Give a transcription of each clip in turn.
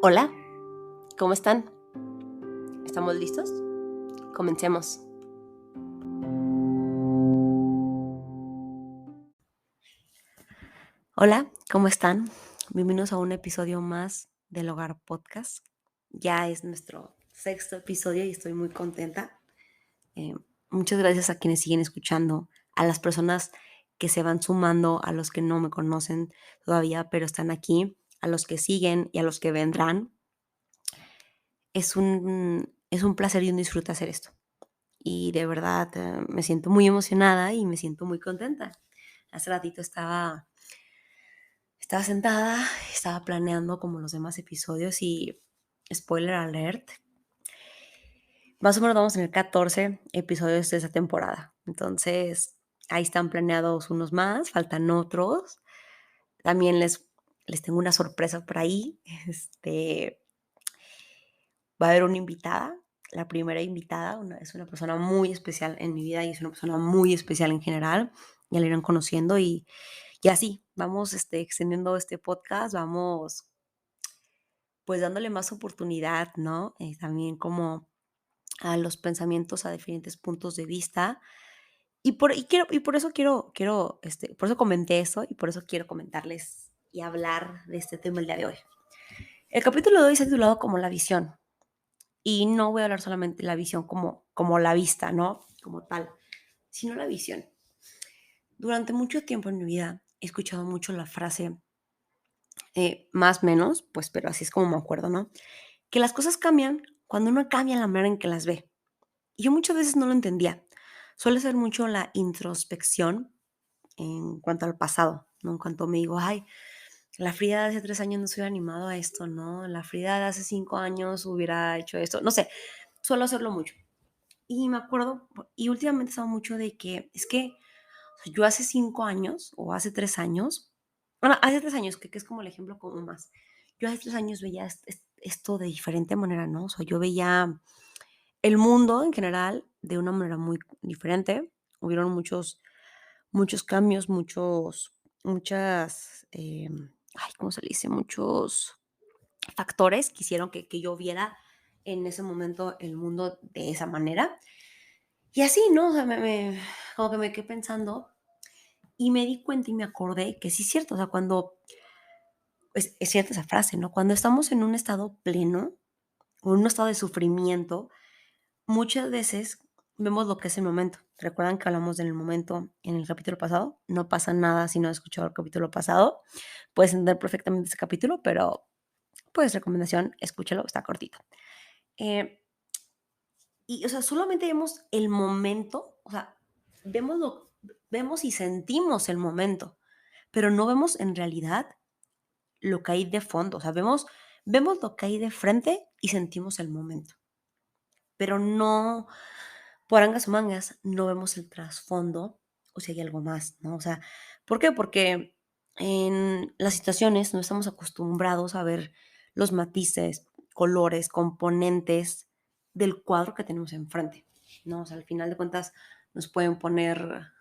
Hola, ¿cómo están? ¿Estamos listos? Comencemos. Hola, ¿cómo están? Bienvenidos a un episodio más del Hogar Podcast. Ya es nuestro sexto episodio y estoy muy contenta. Eh, Muchas gracias a quienes siguen escuchando, a las personas que se van sumando, a los que no me conocen todavía, pero están aquí, a los que siguen y a los que vendrán. Es un placer y un disfrute hacer esto. Y de verdad, me siento muy emocionada y me siento muy contenta. Hace ratito estaba sentada, estaba planeando como los demás episodios y spoiler alert, más o menos vamos en el 14 episodios de esa temporada. Entonces, ahí están planeados unos más, faltan otros. También les tengo una sorpresa por ahí. Va a haber una invitada, la primera invitada, es una persona muy especial en mi vida y es una persona muy especial en general. Ya la irán conociendo y así, vamos extendiendo este podcast, vamos pues dándole más oportunidad, ¿no? También como a los pensamientos, a diferentes puntos de vista. Y por eso por eso comenté eso y por eso quiero comentarles y hablar de este tema el día de hoy. El capítulo de hoy se ha titulado como La visión. Y no voy a hablar solamente de la visión como la vista, ¿no? Como tal, sino la visión. Durante mucho tiempo en mi vida he escuchado mucho la frase, más menos, pues, pero así es como me acuerdo, ¿no? Que las cosas cambian cuando uno cambia la manera en que las ve. Y yo muchas veces no lo entendía. Suele ser mucho la introspección en cuanto al pasado, ¿no? En cuanto me digo, ay, la Frida de hace 3 años no se hubiera animado a esto, ¿no? La Frida de hace 5 años hubiera hecho esto. No sé, suelo hacerlo mucho. Y me acuerdo, y últimamente estaba mucho de que es que yo hace 5 años o hace 3 años, bueno, hace 3 años, que es como el ejemplo como más, yo hace 3 años veía esto de diferente manera, ¿no? O sea, yo veía el mundo en general de una manera muy diferente. Hubieron muchos cambios, muchas, ay, ¿cómo se le dice? Muchos factores que hicieron que yo viera en ese momento el mundo de esa manera. Y así, ¿no? O sea, como que me quedé pensando y me di cuenta y me acordé que sí es cierto, o sea, cuando, pues, es cierta esa frase, ¿no? Cuando estamos en un estado pleno o en un estado de sufrimiento, muchas veces vemos lo que es el momento. ¿Recuerdan que hablamos del momento en el capítulo pasado? No pasa nada si no has escuchado el capítulo pasado. Puedes entender perfectamente ese capítulo, pero, pues, recomendación, escúchalo, está cortito. Eh, o sea, solamente vemos el momento, o sea, vemos lo vemos y sentimos el momento, pero no vemos en realidad lo que hay de fondo. O sea, vemos lo que hay de frente y sentimos el momento, pero no, por angas o mangas, no vemos el trasfondo o si hay algo más, ¿no? O sea, ¿por qué? Porque en las situaciones no estamos acostumbrados a ver los matices, colores, componentes del cuadro que tenemos enfrente, ¿no? O sea, al final de cuentas nos pueden poner,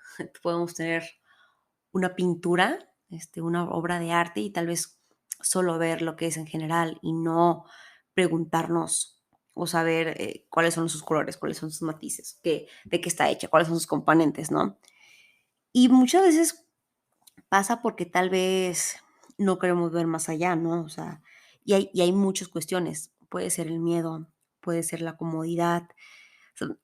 podemos tener una pintura, una obra de arte y tal vez solo ver lo que es en general y no preguntarnos o saber cuáles son sus colores, cuáles son sus matices, de qué está hecha, cuáles son sus componentes, ¿no? Y muchas veces pasa porque tal vez no queremos ver más allá, ¿no? O sea, y hay muchas cuestiones. Puede ser el miedo, puede ser la comodidad, son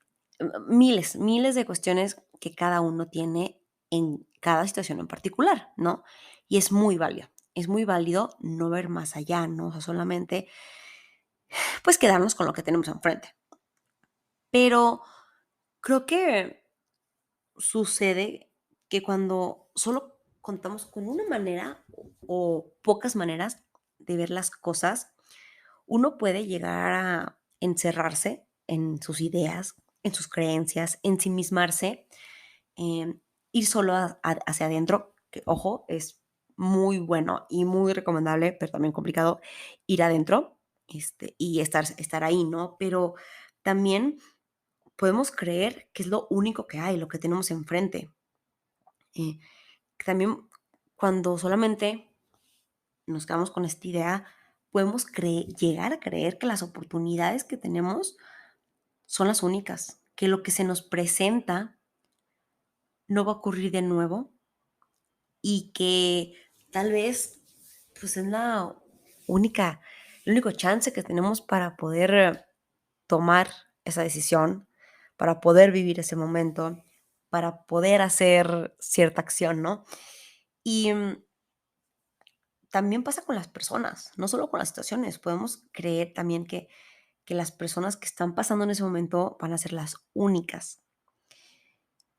miles de cuestiones que cada uno tiene en cada situación en particular, ¿no? Y es muy válido no ver más allá, ¿no? O sea, solamente, pues, quedarnos con lo que tenemos enfrente. Pero creo que sucede que cuando solo contamos con una manera o pocas maneras de ver las cosas, uno puede llegar a encerrarse en sus ideas, en sus creencias, ensimismarse, em, ir solo hacia adentro, que ojo, es muy bueno y muy recomendable, pero también complicado ir adentro, y estar ahí, ¿no? Pero también podemos creer que es lo único que hay, lo que tenemos enfrente. Eh, También cuando solamente nos quedamos con esta idea, podemos llegar a creer que las oportunidades que tenemos son las únicas, que lo que se nos presenta no va a ocurrir de nuevo y que tal vez pues es única, el único chance que tenemos para poder tomar esa decisión, para poder vivir ese momento, para poder hacer cierta acción, ¿no? Y también pasa con las personas, no solo con las situaciones. Podemos creer también que las personas que están pasando en ese momento van a ser las únicas.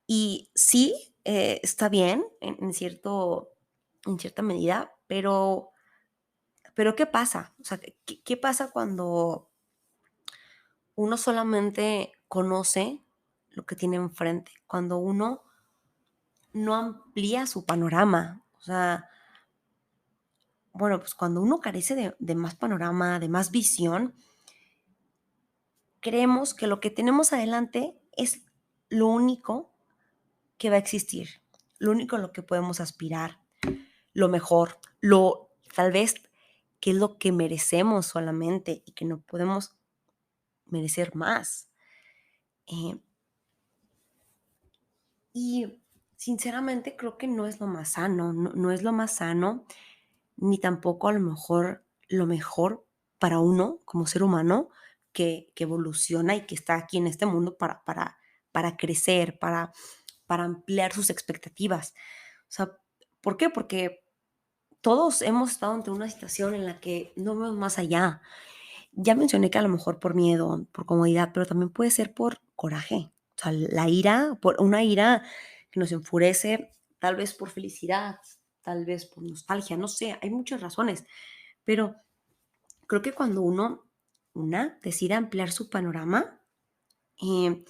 Y sí, está bien en cierta medida, pero ¿qué pasa? O sea, ¿qué pasa cuando uno solamente conoce lo que tiene enfrente? Cuando uno no amplía su panorama. O sea, bueno, pues cuando uno carece de más panorama, de más visión, creemos que lo que tenemos adelante es lo único que va a existir, lo único a lo que podemos aspirar, lo mejor, lo tal vez que es lo que merecemos solamente y que no podemos merecer más. Eh, y sinceramente creo que no es lo más sano, no es lo más sano, ni tampoco a lo mejor lo mejor para uno como ser humano que evoluciona y que está aquí en este mundo para crecer, para ampliar sus expectativas. O sea, ¿por qué? Porque todos hemos estado ante una situación en la que no vemos más allá. Ya mencioné que a lo mejor por miedo, por comodidad, pero también puede ser por coraje. O sea, la ira, por una ira que nos enfurece, tal vez por felicidad, tal vez por nostalgia, no sé, hay muchas razones, pero creo que cuando una decide ampliar su panorama, eh,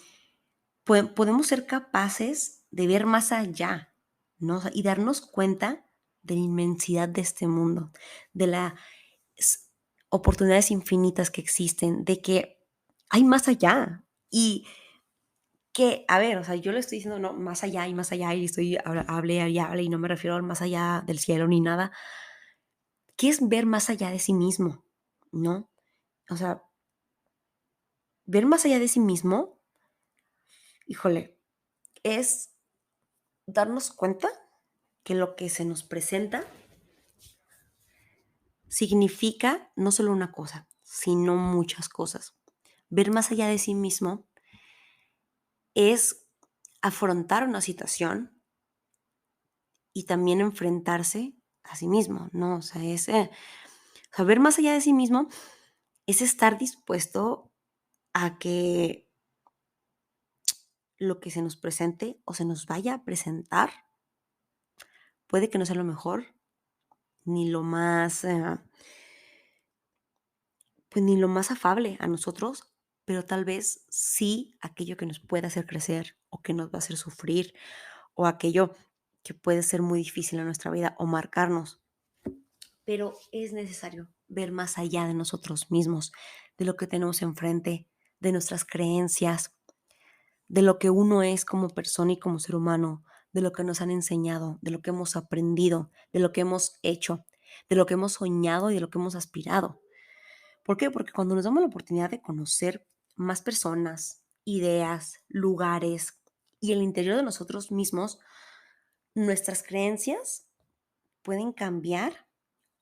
podemos ser capaces de ver más allá, ¿no? O sea, y darnos cuenta de la inmensidad de este mundo, de las oportunidades infinitas que existen, de que hay más allá. Y que, a ver, o sea, yo le estoy diciendo, no, más allá, y estoy, hable y hable, y no me refiero al más allá del cielo ni nada. ¿Qué es ver más allá de sí mismo? ¿No? O sea, ver más allá de sí mismo, híjole, es darnos cuenta que lo que se nos presenta significa no solo una cosa, sino muchas cosas. Ver más allá de sí mismo es afrontar una situación y también enfrentarse a sí mismo, ¿no? O sea, o sea, ver más allá de sí mismo es estar dispuesto a que lo que se nos presente o se nos vaya a presentar puede que no sea lo mejor, ni lo más, pues ni lo más afable a nosotros, pero tal vez sí aquello que nos puede hacer crecer o que nos va a hacer sufrir o aquello que puede ser muy difícil en nuestra vida o marcarnos. Pero es necesario ver más allá de nosotros mismos, de lo que tenemos enfrente, de nuestras creencias, de lo que uno es como persona y como ser humano, de lo que nos han enseñado, de lo que hemos aprendido, de lo que hemos hecho, de lo que hemos soñado y de lo que hemos aspirado. ¿Por qué? Porque cuando nos damos la oportunidad de conocer más personas, ideas, lugares y el interior de nosotros mismos, nuestras creencias pueden cambiar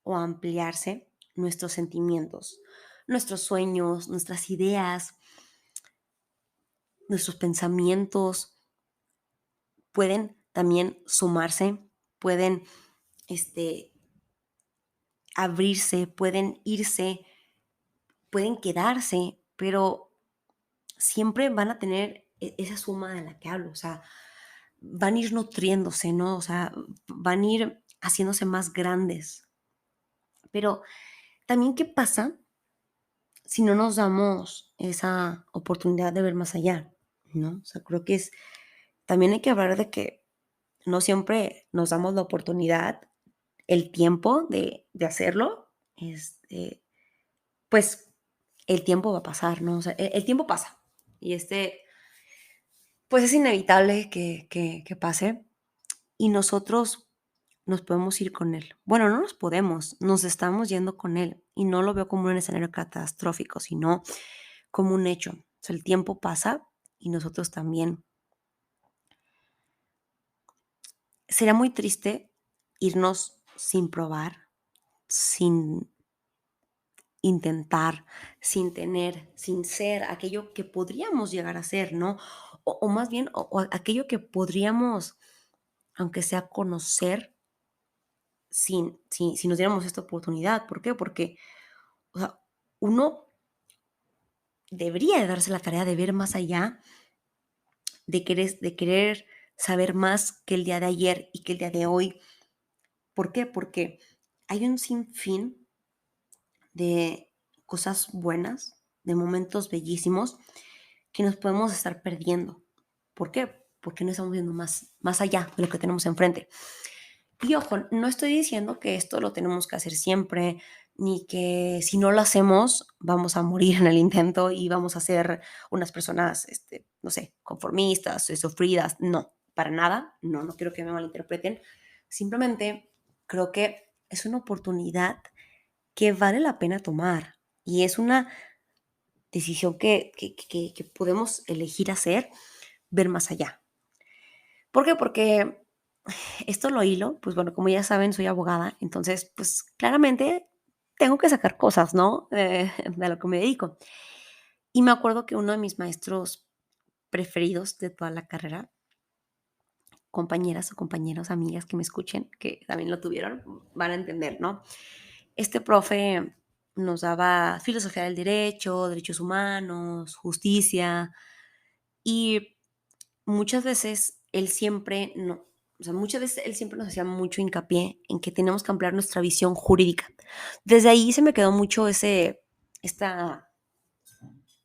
o ampliarse, nuestros sentimientos, nuestros sueños, nuestras ideas, nuestros pensamientos pueden también sumarse, pueden este, abrirse, pueden irse, pueden quedarse, pero siempre van a tener esa suma de la que hablo, o sea, van a ir nutriéndose, ¿no? O sea, van a ir haciéndose más grandes. Pero también, ¿qué pasa si no nos damos esa oportunidad de ver más allá? ¿No? O sea, creo que también hay que hablar de que no siempre nos damos la oportunidad, el tiempo de hacerlo. Pues el tiempo va a pasar, ¿no? O sea, el tiempo pasa y pues es inevitable que pase y nosotros nos podemos ir con él. Bueno, no nos podemos, nos estamos yendo con él y no lo veo como un escenario catastrófico, sino como un hecho. O sea, el tiempo pasa y nosotros también. Sería muy triste irnos sin probar, sin intentar, sin tener, sin ser aquello que podríamos llegar a ser, ¿no? O más bien, o aquello que podríamos, aunque sea conocer, si nos diéramos esta oportunidad. ¿Por qué? Porque, o sea, uno debería de darse la tarea de ver más allá, de querer saber más que el día de ayer y que el día de hoy. ¿Por qué? Porque hay un sinfín de cosas buenas, de momentos bellísimos que nos podemos estar perdiendo. ¿Por qué? Porque no estamos viendo más allá de lo que tenemos enfrente. Y ojo, no estoy diciendo que esto lo tenemos que hacer siempre, ni que si no lo hacemos vamos a morir en el intento y vamos a ser unas personas, no sé, conformistas, sufridas. No, para nada. No, no quiero que me malinterpreten. Simplemente creo que es una oportunidad que vale la pena tomar y es una decisión que podemos elegir hacer, ver más allá. ¿Por qué? Porque esto lo hilo, pues bueno, como ya saben, soy abogada, entonces, pues claramente tengo que sacar cosas, ¿no? De lo que me dedico. Y me acuerdo que uno de mis maestros preferidos de toda la carrera, compañeras o compañeros, amigas que me escuchen, que también lo tuvieron, van a entender, ¿no? Este profe nos daba filosofía del derecho, derechos humanos, justicia, y muchas veces él siempre no, o sea, muchas veces él siempre nos hacía mucho hincapié en que tenemos que ampliar nuestra visión jurídica. Desde ahí se me quedó mucho esta,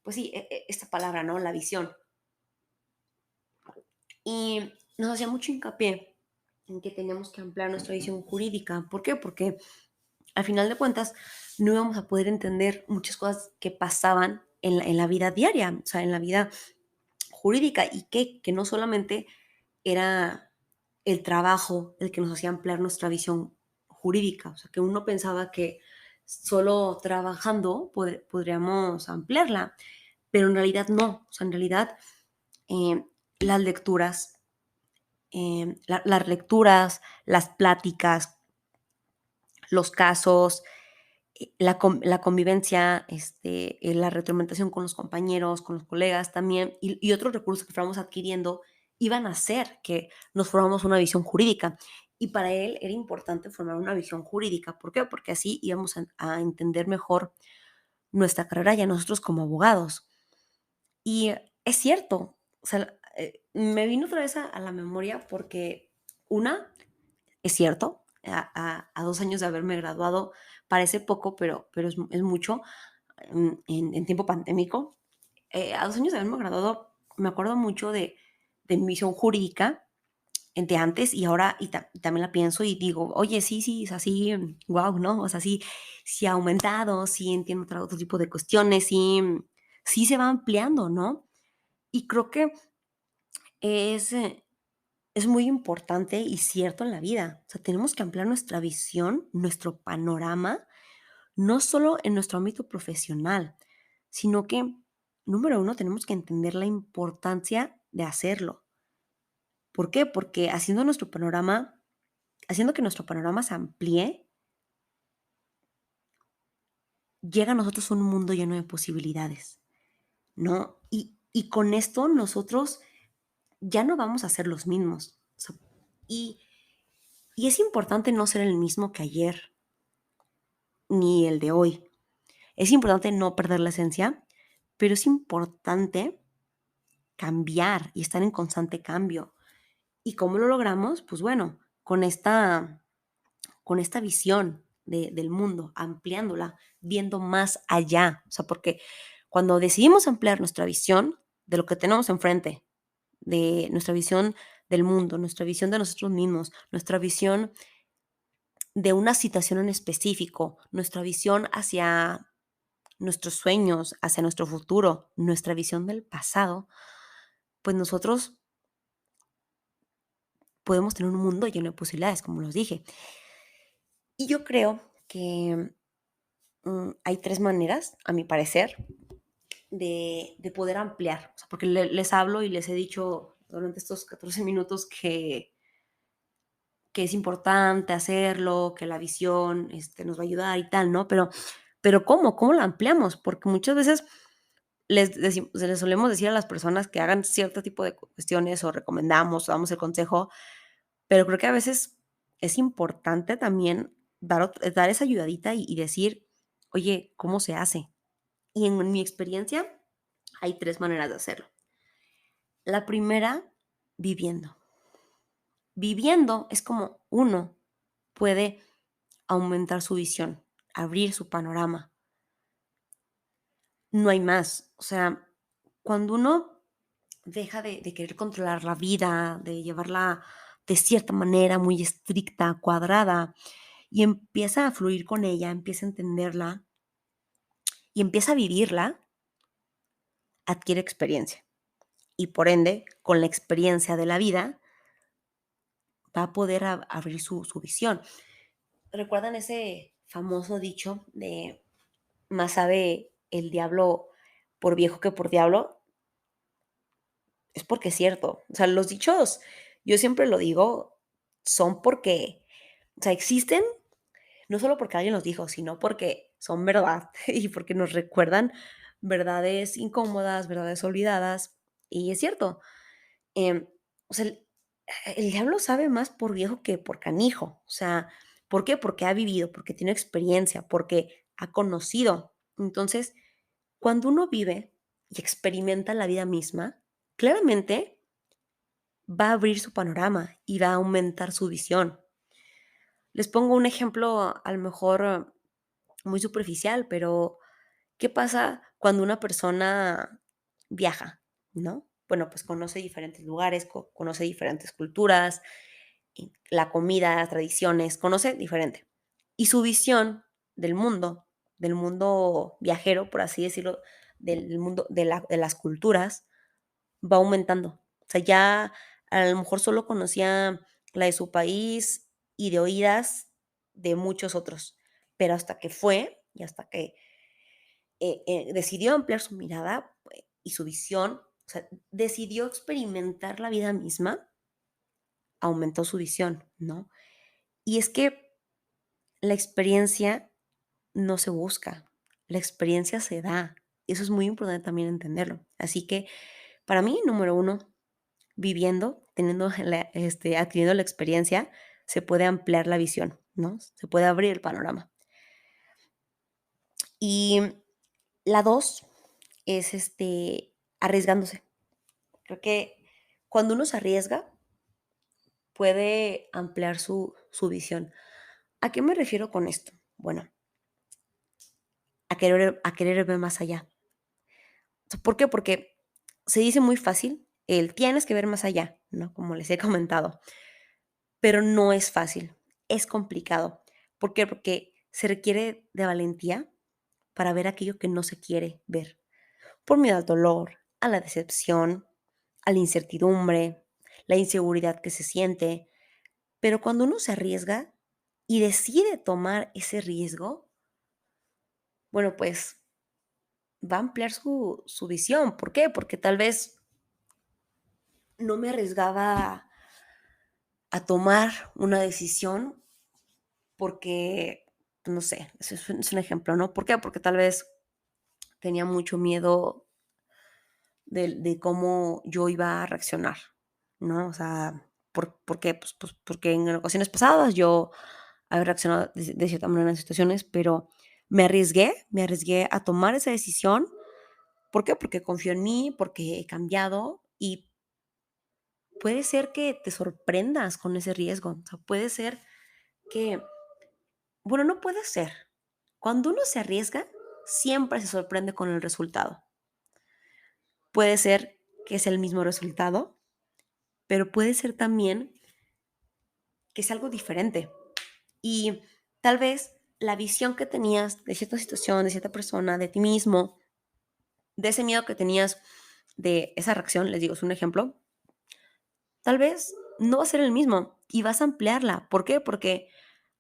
pues sí, esta palabra, ¿no? La visión. Y nos hacía mucho hincapié en que teníamos que ampliar nuestra visión jurídica. ¿Por qué? Porque al final de cuentas no íbamos a poder entender muchas cosas que pasaban en la vida diaria, o sea, en la vida jurídica y que no solamente era el trabajo el que nos hacía ampliar nuestra visión jurídica, o sea, que uno pensaba que solo trabajando podríamos ampliarla, pero en realidad no, o sea, en realidad eh, las lecturas, las lecturas, las pláticas, los casos, la convivencia, la retroalimentación con los compañeros, con los colegas también, y otros recursos que fuéramos adquiriendo iban a hacer que nos formamos una visión jurídica. Y para él era importante formar una visión jurídica. ¿Por qué? Porque así íbamos a entender mejor nuestra carrera ya nosotros como abogados. Y es cierto, o sea, me vino otra vez a la memoria porque una, es cierto, a 2 años de haberme graduado parece poco, pero es mucho, en tiempo pandémico. A 2 años de haberme graduado, me acuerdo mucho de mi visión jurídica, de antes y ahora, y también la pienso y digo: "Oye, sí, sí, es así, guau", ¿no? O sea, sí ha aumentado, sí entiendo otro tipo de cuestiones, sí se va ampliando, ¿no? Y creo que es, es muy importante y cierto en la vida. O sea, tenemos que ampliar nuestra visión, nuestro panorama, no solo en nuestro ámbito profesional, sino que, número uno, tenemos que entender la importancia de hacerlo. ¿Por qué? Porque haciendo que nuestro panorama se amplíe, llega a nosotros un mundo lleno de posibilidades, ¿no? Y con esto nosotros ya no vamos a ser los mismos. O sea, y, y es importante no ser el mismo que ayer, ni el de hoy. Es importante no perder la esencia, pero es importante cambiar y estar en constante cambio. ¿Y cómo lo logramos? Pues bueno, con esta visión del mundo, ampliándola, viendo más allá. O sea, porque cuando decidimos ampliar nuestra visión de lo que tenemos enfrente, de nuestra visión del mundo, nuestra visión de nosotros mismos, nuestra visión de una situación en específico, nuestra visión hacia nuestros sueños, hacia nuestro futuro, nuestra visión del pasado, pues nosotros podemos tener un mundo lleno de posibilidades, como los dije. Y yo creo que hay 3 maneras, a mi parecer, de poder ampliar, o sea, porque les hablo y les he dicho durante estos 14 minutos que es importante hacerlo, que la visión, nos va a ayudar y tal, ¿no? Pero ¿cómo? ¿Cómo la ampliamos? Porque muchas veces les solemos decir a las personas que hagan cierto tipo de cuestiones o recomendamos o damos el consejo, pero creo que a veces es importante también dar esa ayudadita y decir: "Oye, ¿cómo se hace?". Y en mi experiencia hay 3 maneras de hacerlo. La primera, viviendo. Viviendo es como uno puede aumentar su visión, abrir su panorama. No hay más. O sea, cuando uno deja de querer controlar la vida, de llevarla de cierta manera muy estricta, cuadrada, y empieza a fluir con ella, empieza a entenderla y empieza a vivirla, adquiere experiencia. Y por ende, con la experiencia de la vida, va a poder abrir su visión. ¿Recuerdan ese famoso dicho de más sabe el diablo por viejo que por diablo? Es porque es cierto. O sea, los dichos, yo siempre lo digo, son porque, o sea, existen no solo porque alguien los dijo, sino porque son verdad y porque nos recuerdan verdades incómodas, verdades olvidadas. Y es cierto. em, o sea, el diablo sabe más por viejo que por canijo. O sea, ¿por qué? Porque ha vivido, porque tiene experiencia, porque ha conocido. Entonces, cuando uno vive y experimenta la vida misma, claramente va a abrir su panorama y va a aumentar su visión. Les pongo un ejemplo, a lo mejor muy superficial, pero ¿qué pasa cuando una persona viaja? ¿No? Bueno, pues conoce diferentes lugares, conoce diferentes culturas, y la comida, tradiciones, conoce diferente. Y su visión del mundo viajero, por así decirlo, del mundo de las culturas, va aumentando. O sea, ya a lo mejor solo conocía la de su país y de oídas de muchos otros, pero hasta que fue y hasta que, decidió ampliar su mirada, y su visión, o sea, decidió experimentar la vida misma, aumentó su visión, ¿no? Y es que la experiencia no se busca, la experiencia se da. Eso es muy importante también entenderlo. Así que, para mí, número uno, viviendo, teniendo adquiriendo la experiencia, se puede ampliar la visión, ¿no? Se puede abrir el panorama. Y la 2 es, arriesgándose. Creo que cuando uno se arriesga, puede ampliar su visión. ¿A qué me refiero con esto? Bueno, a querer ver más allá. ¿Por qué? Porque se dice muy fácil el tienes que ver más allá, ¿no? Como les he comentado, pero no es fácil, es complicado. ¿Por qué? Porque se requiere de valentía para ver aquello que no se quiere ver, por miedo al dolor, a la decepción, a la incertidumbre, la inseguridad que se siente. Pero cuando uno se arriesga y decide tomar ese riesgo, bueno, pues va a ampliar su visión. ¿Por qué? Porque tal vez no me arriesgaba a tomar una decisión porque, no sé, es un ejemplo, ¿no? ¿Por qué? Porque tal vez tenía mucho miedo de cómo yo iba a reaccionar, ¿no? O sea, ¿por qué? Pues porque en ocasiones pasadas yo había reaccionado de cierta manera en situaciones, pero me arriesgué a tomar esa decisión. ¿Por qué? Porque confío en mí, porque he cambiado y puede ser que te sorprendas con ese riesgo. O sea, puede ser que, bueno, no puede ser. Cuando uno se arriesga, siempre se sorprende con el resultado. Puede ser que es el mismo resultado, pero puede ser también que es algo diferente. Y tal vez la visión que tenías de cierta situación, de cierta persona, de ti mismo, de ese miedo que tenías de esa reacción, les digo, es un ejemplo, tal vez no va a ser el mismo y vas a ampliarla. ¿Por qué? Porque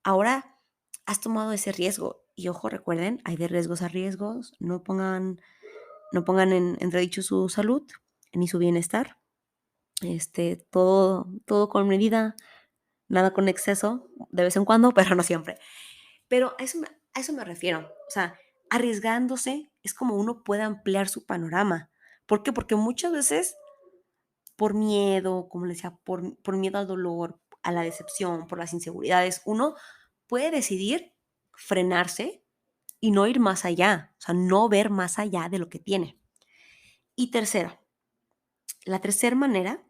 ahora has tomado ese riesgo. Y ojo, recuerden, hay de riesgos a riesgos. No pongan en entredicho su salud ni su bienestar. Todo con medida, nada con exceso, de vez en cuando, pero no siempre. Pero a eso me refiero. O sea, arriesgándose es como uno puede ampliar su panorama. ¿Por qué? Porque muchas veces por miedo, como les decía, por miedo al dolor, a la decepción, por las inseguridades, uno puede decidir frenarse y no ir más allá, o sea, no ver más allá de lo que tiene. Y tercera, la tercera manera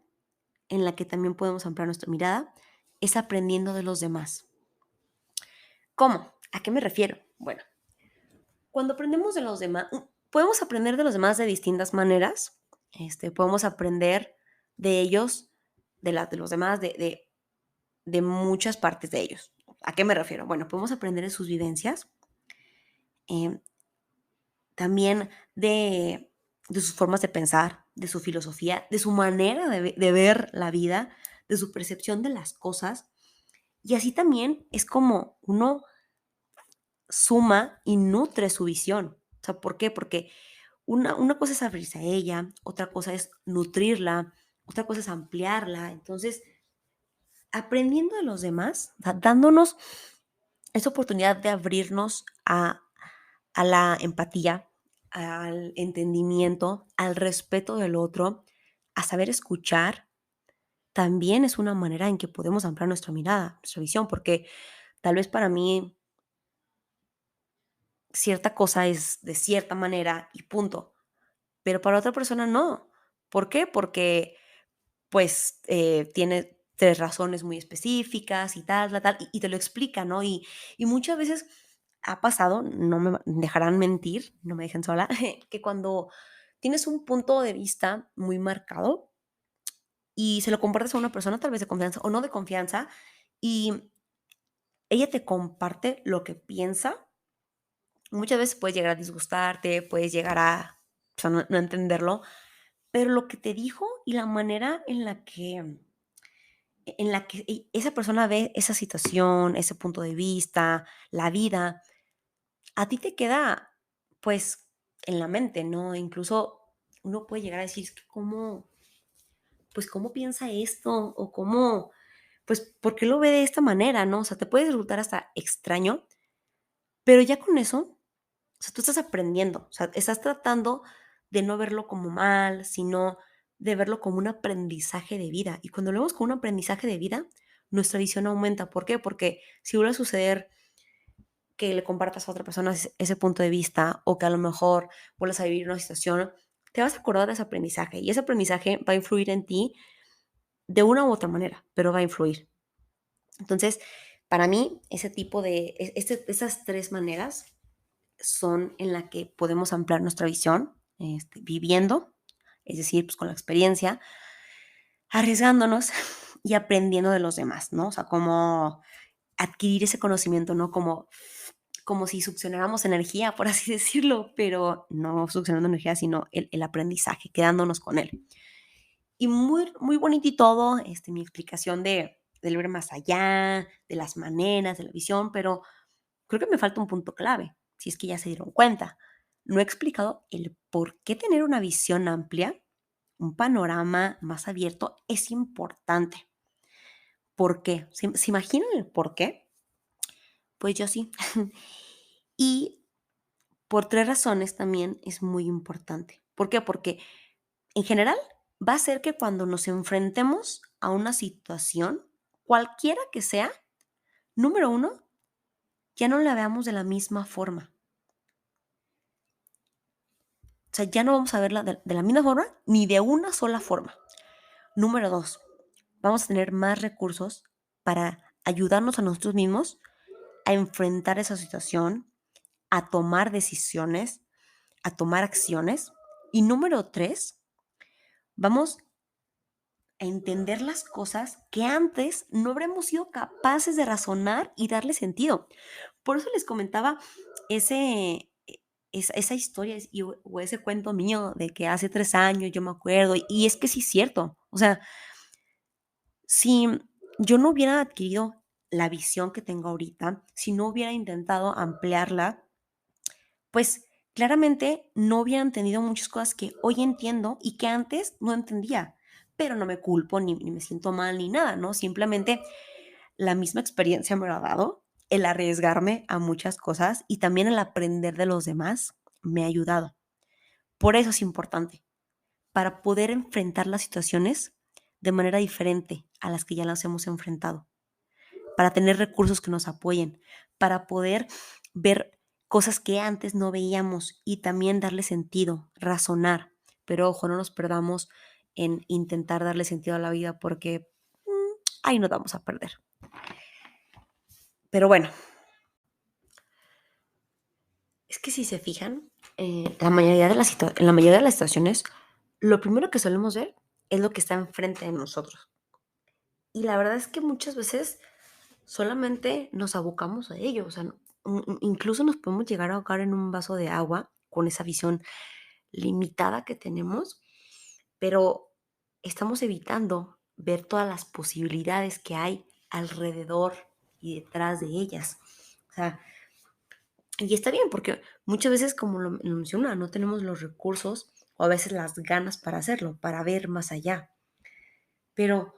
en la que también podemos ampliar nuestra mirada es aprendiendo de los demás. ¿Cómo? ¿A qué me refiero? Bueno, cuando aprendemos de los demás, podemos aprender de los demás de distintas maneras. Podemos aprender de ellos, de los demás, de muchas partes de ellos. ¿A qué me refiero? Bueno, podemos aprender de sus vivencias, eh, también de sus formas de pensar, de su filosofía, de su manera de ver la vida, de su percepción de las cosas. Y así también es como uno suma y nutre su visión. O sea, ¿por qué? Porque una cosa es abrirse a ella, otra cosa es nutrirla, otra cosa es ampliarla. Entonces, aprendiendo de los demás, dándonos esa oportunidad de abrirnos a la empatía, al entendimiento, al respeto del otro, a saber escuchar, también es una manera en que podemos ampliar nuestra mirada, nuestra visión, porque tal vez para mí cierta cosa es de cierta manera y punto, pero para otra persona no. ¿Por qué? Porque pues tiene tres razones muy específicas y tal, y te lo explica, ¿no? Y muchas veces ha pasado, no me dejarán mentir, no me dejen sola, que cuando tienes un punto de vista muy marcado y se lo compartes a una persona tal vez de confianza o no de confianza, y ella te comparte lo que piensa, muchas veces puedes llegar a disgustarte, puedes llegar a, o sea, no entenderlo, pero lo que te dijo y la manera en la que esa persona ve esa situación, ese punto de vista, la vida, a ti te queda, pues, en la mente, ¿no? Incluso uno puede llegar a decir, es que cómo, pues, ¿cómo piensa esto? O cómo, pues, ¿por qué lo ve de esta manera, no? O sea, te puede resultar hasta extraño, pero ya con eso, o sea, tú estás aprendiendo, o sea, estás tratando de no verlo como mal, sino de verlo como un aprendizaje de vida. Y cuando lo vemos como un aprendizaje de vida, nuestra visión aumenta. ¿Por qué? Porque si vuelve a suceder que le compartas a otra persona ese punto de vista o que a lo mejor vuelvas a vivir una situación, te vas a acordar de ese aprendizaje y ese aprendizaje va a influir en ti de una u otra manera, pero va a influir. Entonces, para mí, ese tipo de, esas tres maneras son en la que podemos ampliar nuestra visión, viviendo, es decir, pues con la experiencia, arriesgándonos y aprendiendo de los demás, ¿no? O sea, como adquirir ese conocimiento, ¿no? Como si succionáramos energía, por así decirlo, pero no succionando energía, sino el aprendizaje, quedándonos con él. Y muy, muy bonito y todo, mi explicación del ver más allá, de las maneras, de la visión, pero creo que me falta un punto clave, si es que ya se dieron cuenta. No he explicado el por qué tener una visión amplia, un panorama más abierto es importante. ¿Por qué? ¿Se imaginan el por qué? Pues yo sí. Y por tres razones también es muy importante. ¿Por qué? Porque en general va a ser que cuando nos enfrentemos a una situación, cualquiera que sea, número uno, ya no la veamos de la misma forma. O sea, ya no vamos a verla de la misma forma ni de una sola forma. Número dos, vamos a tener más recursos para ayudarnos a nosotros mismos a enfrentar esa situación, a tomar decisiones, a tomar acciones. Y número tres, vamos a entender las cosas que antes no habremos sido capaces de razonar y darle sentido. Por eso les comentaba esa historia o ese cuento mío de que hace 3 años yo me acuerdo, y es que sí es cierto. O sea, Si yo no hubiera adquirido la visión que tengo ahorita, si no hubiera intentado ampliarla, pues claramente no hubiera entendido muchas cosas que hoy entiendo y que antes no entendía. Pero no me culpo ni me siento mal ni nada, ¿no? Simplemente la misma experiencia me lo ha dado, el arriesgarme a muchas cosas y también el aprender de los demás me ha ayudado. Por eso es importante, para poder enfrentar las situaciones de manera diferente a las que ya las hemos enfrentado, para tener recursos que nos apoyen, para poder ver cosas que antes no veíamos y también darle sentido, razonar. Pero ojo, no nos perdamos en intentar darle sentido a la vida porque ahí nos vamos a perder. Pero bueno, es que si se fijan, en la mayoría de las situaciones, lo primero que solemos ver es lo que está enfrente de nosotros. Y la verdad es que muchas veces solamente nos abocamos a ello. O sea, incluso nos podemos llegar a ahogar en un vaso de agua con esa visión limitada que tenemos, pero estamos evitando ver todas las posibilidades que hay alrededor y detrás de ellas. O sea, y está bien, porque muchas veces, como lo menciona, no tenemos los recursos o a veces las ganas para hacerlo, para ver más allá. Pero,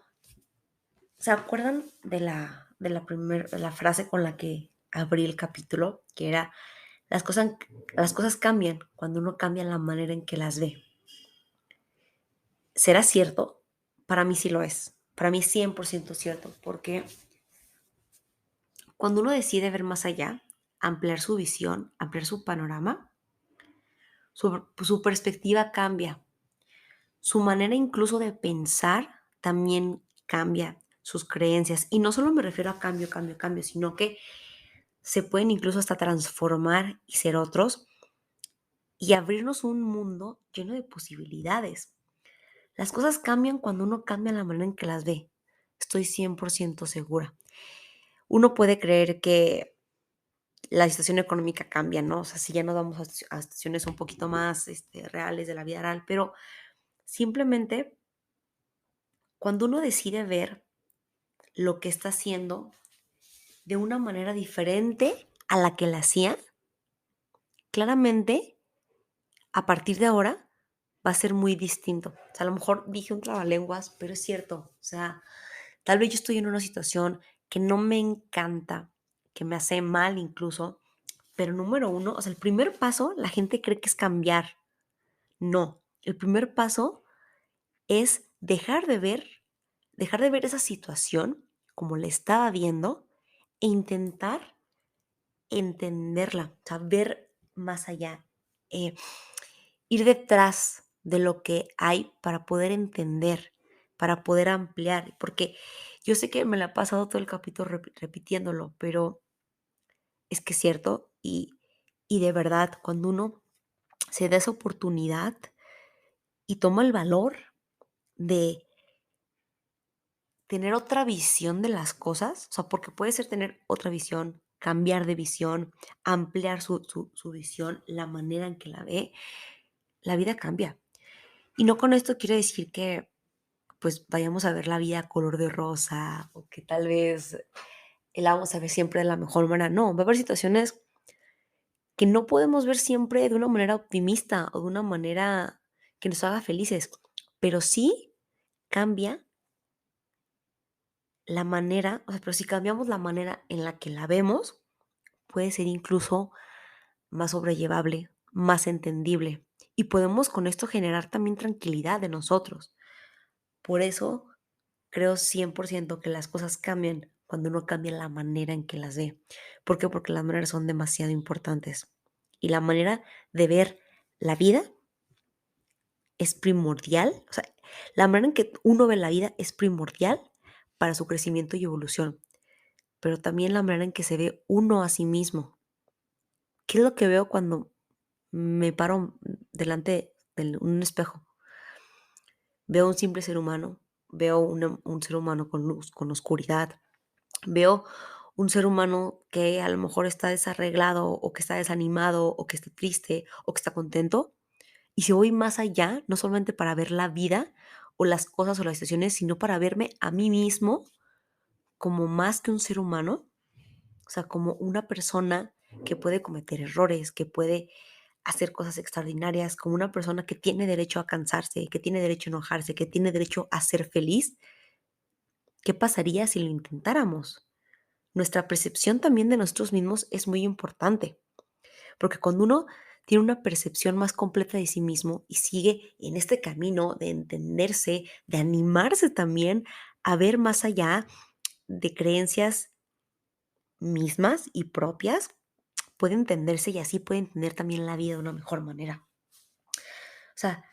¿se acuerdan de la frase con la que abrí el capítulo? Que era, las cosas cambian cuando uno cambia la manera en que las ve. ¿Será cierto? Para mí sí lo es. Para mí es 100% cierto, porque cuando uno decide ver más allá, ampliar su visión, ampliar su panorama, su perspectiva cambia. Su manera incluso de pensar también cambia, sus creencias. Y no solo me refiero a cambio, cambio, cambio, sino que se pueden incluso hasta transformar y ser otros y abrirnos un mundo lleno de posibilidades. Las cosas cambian cuando uno cambia la manera en que las ve. Estoy 100% segura. Uno puede creer que la situación económica cambia, ¿no? O sea, si ya nos vamos a situaciones un poquito más reales de la vida real, pero simplemente cuando uno decide ver lo que está haciendo de una manera diferente a la que la hacía, claramente, a partir de ahora, va a ser muy distinto. O sea, a lo mejor dije un trabalenguas, pero es cierto. O sea, tal vez yo estoy en una situación que no me encanta, que me hace mal incluso, pero número uno, o sea, el primer paso, la gente cree que es cambiar. No, el primer paso es dejar de ver esa situación como la estaba viendo e intentar entenderla, o sea, ver más allá, eh, ir detrás de lo que hay para poder entender, para poder ampliar, porque yo sé que me la he pasado todo el capítulo repitiéndolo, pero es que es cierto y de verdad, cuando uno se da esa oportunidad y toma el valor de tener otra visión de las cosas, o sea, porque puede ser tener otra visión, cambiar de visión, ampliar su visión, la manera en que la ve, la vida cambia. Y no con esto quiero decir que pues vayamos a ver la vida color de rosa o que tal vez la vamos a ver siempre de la mejor manera. No, va a haber situaciones que no podemos ver siempre de una manera optimista o de una manera que nos haga felices, pero sí cambia la manera, o sea, pero si cambiamos la manera en la que la vemos, puede ser incluso más sobrellevable, más entendible. Y podemos con esto generar también tranquilidad de nosotros. Por eso creo 100% que las cosas cambian cuando uno cambia la manera en que las ve. ¿Por qué? Porque las maneras son demasiado importantes. Y la manera de ver la vida es primordial. O sea, la manera en que uno ve la vida es primordial para su crecimiento y evolución. Pero también la manera en que se ve uno a sí mismo. ¿Qué es lo que veo cuando me paro delante de un espejo? Veo un simple ser humano, veo un ser humano con luz, con oscuridad, veo un ser humano que a lo mejor está desarreglado o que está desanimado o que está triste o que está contento. Y si voy más allá, no solamente para ver la vida o las cosas o las situaciones, sino para verme a mí mismo como más que un ser humano, o sea, como una persona que puede cometer errores, que puede hacer cosas extraordinarias, como una persona que tiene derecho a cansarse, que tiene derecho a enojarse, que tiene derecho a ser feliz. ¿Qué pasaría si lo intentáramos? Nuestra percepción también de nosotros mismos es muy importante, porque cuando uno tiene una percepción más completa de sí mismo y sigue en este camino de entenderse, de animarse también a ver más allá de creencias mismas y propias, puede entenderse y así puede entender también la vida de una mejor manera. O sea,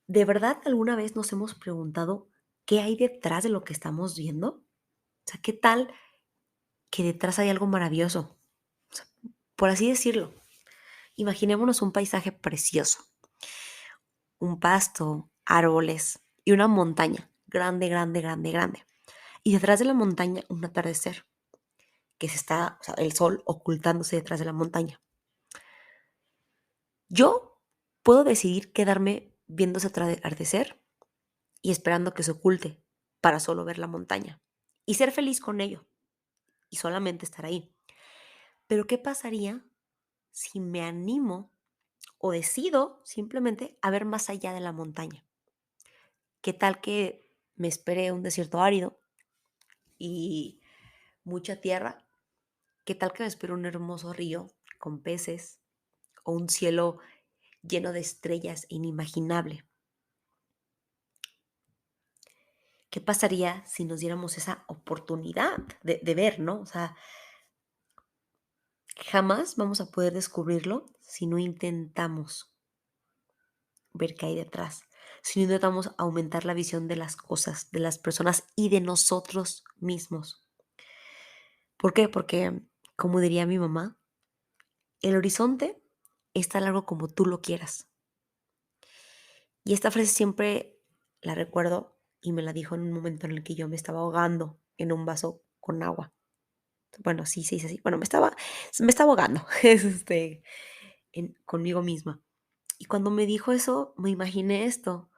¿de verdad alguna vez nos hemos preguntado qué hay detrás de lo que estamos viendo? O sea, ¿qué tal que detrás hay algo maravilloso? O sea, por así decirlo, imaginémonos un paisaje precioso, un pasto, árboles y una montaña grande, grande, grande, grande. Y detrás de la montaña un atardecer, que se está, o sea, el sol ocultándose detrás de la montaña. Yo puedo decidir quedarme viendo ese atardecer y esperando que se oculte para solo ver la montaña y ser feliz con ello y solamente estar ahí. Pero ¿qué pasaría si me animo o decido simplemente a ver más allá de la montaña? ¿Qué tal que me espere un desierto árido y mucha tierra? ¿Qué tal que me espere un hermoso río con peces o un cielo lleno de estrellas inimaginable? ¿Qué pasaría si nos diéramos esa oportunidad de ver, ¿no? O sea, jamás vamos a poder descubrirlo si no intentamos ver qué hay detrás, si no intentamos aumentar la visión de las cosas, de las personas y de nosotros mismos. ¿Por qué? Porque, como diría mi mamá, el horizonte es tan largo como tú lo quieras. Y esta frase siempre la recuerdo y me la dijo en un momento en el que yo me estaba ahogando en un vaso con agua. Bueno, sí se dice así. Bueno, me estaba ahogando conmigo misma. Y cuando me dijo eso, me imaginé esto.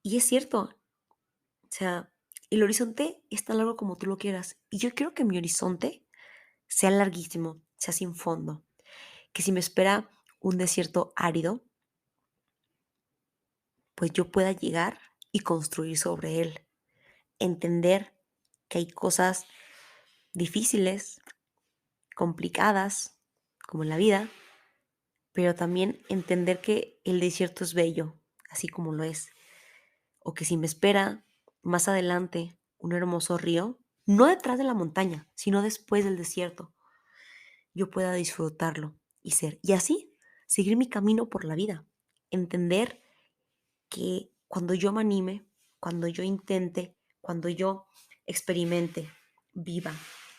Y es cierto, o sea, el horizonte es tan largo como tú lo quieras. Y yo quiero que mi horizonte sea larguísimo, sea sin fondo. Que si me espera un desierto árido, pues yo pueda llegar y construir sobre él. Entender que hay cosas difíciles, complicadas, como en la vida, pero también entender que el desierto es bello, así como lo es. O que si me espera más adelante un hermoso río, no detrás de la montaña, sino después del desierto, yo pueda disfrutarlo y ser. Y así, seguir mi camino por la vida. Entender que cuando yo me anime, cuando yo intente, cuando yo experimente, viva,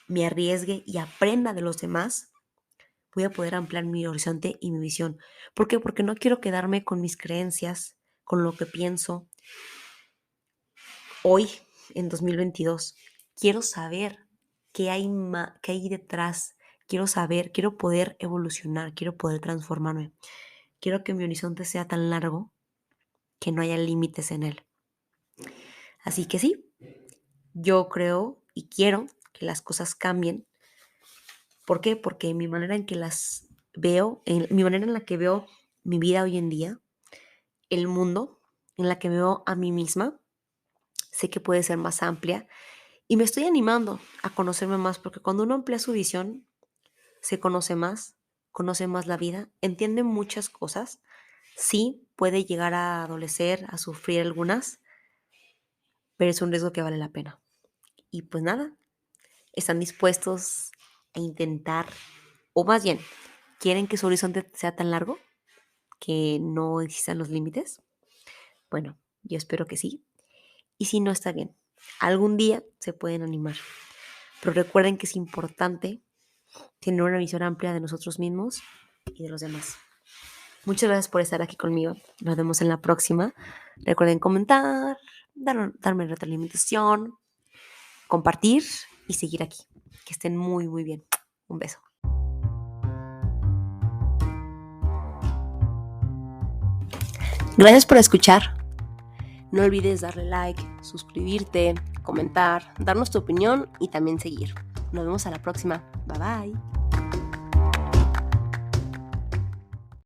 me arriesgue y aprenda de los demás, voy a poder ampliar mi horizonte y mi visión. ¿Por qué? Porque no quiero quedarme con mis creencias, con lo que pienso hoy, en 2022. Quiero saber qué hay detrás. Quiero saber, quiero poder evolucionar, quiero poder transformarme. Quiero que mi horizonte sea tan largo que no haya límites en él. Así que sí, yo creo y quiero que las cosas cambien. ¿Por qué? Porque mi manera en que las veo, mi manera en la que veo mi vida hoy en día, el mundo, en la que veo a mí misma, sé que puede ser más amplia y me estoy animando a conocerme más porque cuando uno amplía su visión, se conoce más la vida, entiende muchas cosas. Sí, puede llegar a adolecer, a sufrir algunas, pero es un riesgo que vale la pena. Y pues nada, están dispuestos a intentar, o más bien, ¿quieren que su horizonte sea tan largo que no existan los límites? Bueno, yo espero que sí. Y si no, está bien. Algún día se pueden animar. Pero recuerden que es importante tener una visión amplia de nosotros mismos y de los demás. Muchas gracias por estar aquí conmigo. Nos vemos en la próxima. Recuerden comentar, darme retroalimentación, compartir y seguir aquí. Que estén muy, muy bien. Un beso. Gracias por escuchar. No olvides darle like, suscribirte, comentar, darnos tu opinión y también seguir. Nos vemos a la próxima. Bye bye.